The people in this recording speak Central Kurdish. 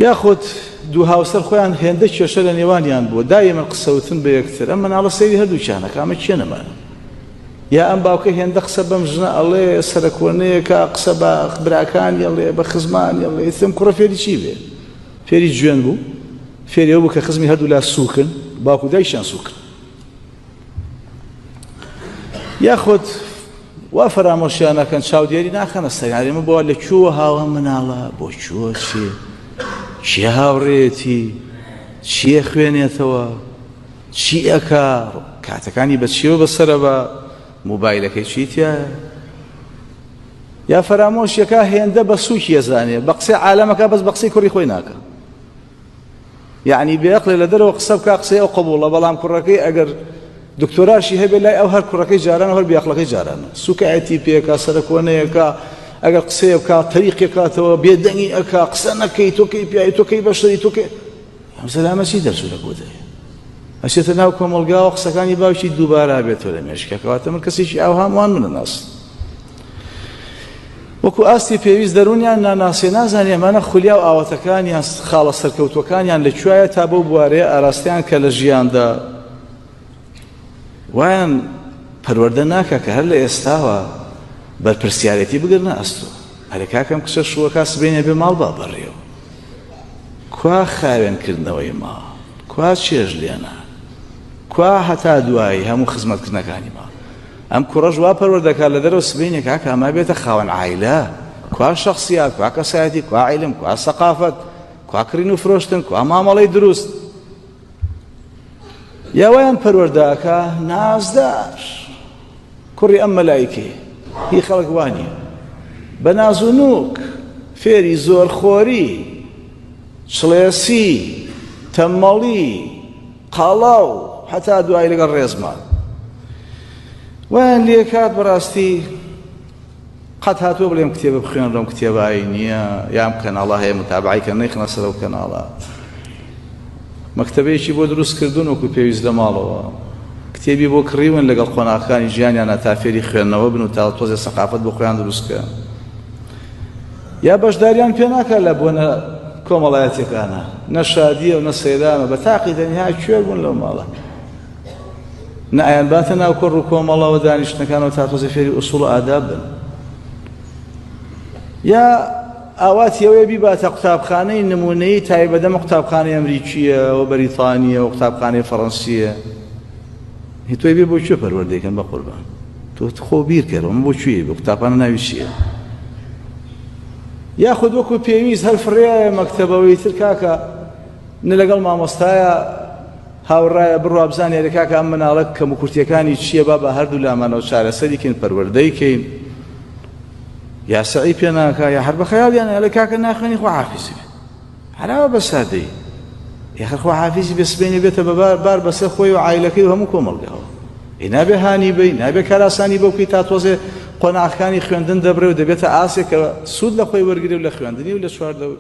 یاخۆت دوو هاوسەر خۆیان هێندە کێشە لە نێوانیان بووە دایما قسەوتن بە یەکتر ئەم مەناڵە سەیری هەردووکیانەکە ئەمە چیە نەمانە یا ئەم باوکە هێندە قسە بەم ژنە ئەڵێ سەرکۆنەیەکە قسە بە براکانی ئەڵێ بە خزمانی ئەڵێ ئێستم کوڕە فێری چی بێ فێری جوێن بوو فێری ئەوە بوو کە خزمی هەردوو لا سووکن باوکو دایشیان سووکن یاخۆت وا فەرامۆشیانەکەن چاودێری ناخەنە سەیارێمە بۆ لەکوێوە هاوە مناڵە بۆ کوێوە چیە هاوڕێتی چیە خوێنێتەوە چی ئەکا کاتەکانی بە چیەوە بەسەرە بە موبایلەکەی چیتیایە یا فەرامۆشیەکە هێندە بە سووکی ئەزانێ بە قسەی عالەمەکە بەس بە قسەی کوڕی خۆی ناکە یعنی بێعقلێ لە دەرەوە قسە بکە قسەی ئەو قبوڵە بەڵام کوڕەکەی ئەگەر دکتۆراشی هەبێ لای ئەو هەر کوڕەکەی جارانە هەر بیاقلەکەی جارانە سوکایەتی پێکا سەرکۆنەیەکە ئەگەر قسەیە بکە تەریقێکاتەوە بێدەنگی ئەکا قسە نەکەی تۆکەی پیایی تۆکەی بەشەری تۆکەی ئەم سەلامە چی دەرچوو لە بۆ دەیە ئەچێتە ناو کۆمەڵگاوە قسەکانی باوکی دووبارە بێتەوە لە مێشکەکەواتە من کەسێکی ئاو هەمووان منە ناست وەکو ئاستی پێویست دەرونیان ناناسێ نازانێ ئەمانە خولیا و ئاوەتەکانیان خاڵە سەرکەوتوەکانیان لەکوایە تا بەو بوارەیە ئاراستیان کە لە ژیاندا وایان پەروەردە ناکە کە هەر لە ئێستاوە بەرپرسیارەتی بگرنە ئەستۆ هەرێ کاکەم کچە شووەکە سبەینێ بێ ماڵ با بەڕێوە کوا خاوێنکردنەوەی ماڵ کوا چێژ لێنە کوا هەتا دوایی هەموو خزمەتکردنەکانی ماڵ ئەم کوڕەش وا پەروەردەکات لە دەرەوە سبەینێ کاکە ئەما بێتە خاوەن عایلە کوا شەخسیات کوا کەسایەتی کوا عیلم کوا سەقافەت کوا کڕین و فرۆشتن کوا مامەڵەی دروست یاوایان پەروەردەکە نازدار کوڕی ئەم مەلایکێ هی خەڵک وانیە بە ناز و نووک فێری زۆرخۆری چڵێسی تەمەڵی قاڵاو هەتا دوای لەگەڵ ڕێزمان وایان لێ کات بەڕاستی قەت هاتووە بڵێم کتێبە بخوێنڕەم کتێبایی نییە یام کەناڵە هەیە متابعی کە نەیخنە سەر ئەو کەناڵە مەکتەبەیەکی بۆ دروست کردوون وەکو پێویست لە ماڵەوە کتێبی بۆ کڕیون لەگەڵ قۆناغەکانی ژیانیان تا فێری خوێندنەوە بن و تا تۆزێ سەقافەت بۆ خۆیان دروستکە یا بەشداریان پێ ناکە لە بۆنە کۆمەڵایەتیەکانە نە شادیە و نە سەیرانە بە تاقی تەنیا کوێر بوون لەو ماڵە نە ئایان باتە ناو کۆڕ و کۆمەڵەوە دانیشتنەکانەوە تا تۆزێ فێری ئوسوڵ و ئاداب بن یا ئاواتی ئەوەیە بیباتە قوتابخانەی نمونەیی تایبەدەمە قوتابخانەی ئەمریکیە و بەریتانیە و قوتابخانەی فەڕەنسیە هی تۆی بێ بۆ کوێ پەروەردەیکەن بە قوربان تۆ خۆ بیر کەرەوە من بۆ کوێ بە قوتابخانە ناوی چییە یاخود وەکو پێویست هەر فڕێایە مەکتەبەوەی تر کاکە نە لەگەڵ مامۆستایە هاوڕایە بڕوا بزانێ لە کاکە ئەم مناڵە کەم و کورتیەکانی چییە با بە هەردوو لامانەوە چارەسەریکەین پەروەردەیکەین یا سعی پێ ناکە یا هەر بە خەیاڵیانە لە کاکە ناخوێنی خوا حافیزی بێ هەراوە بە سادەی یا هەر خوا حافیزی بێ سبەینێ بێتە بە بار بەسەر خۆی و عایلەکەی و هەموو کۆمەڵگاوە نابێ هانی بی نابێ کاراسانی بۆ بکەی تا تۆزێ قۆناغەکانی خوێندن دەبرێ و دەبێتە ئاسێک کە سوود لە خۆی وەرگری و لە خوێندنی و لە چواردەور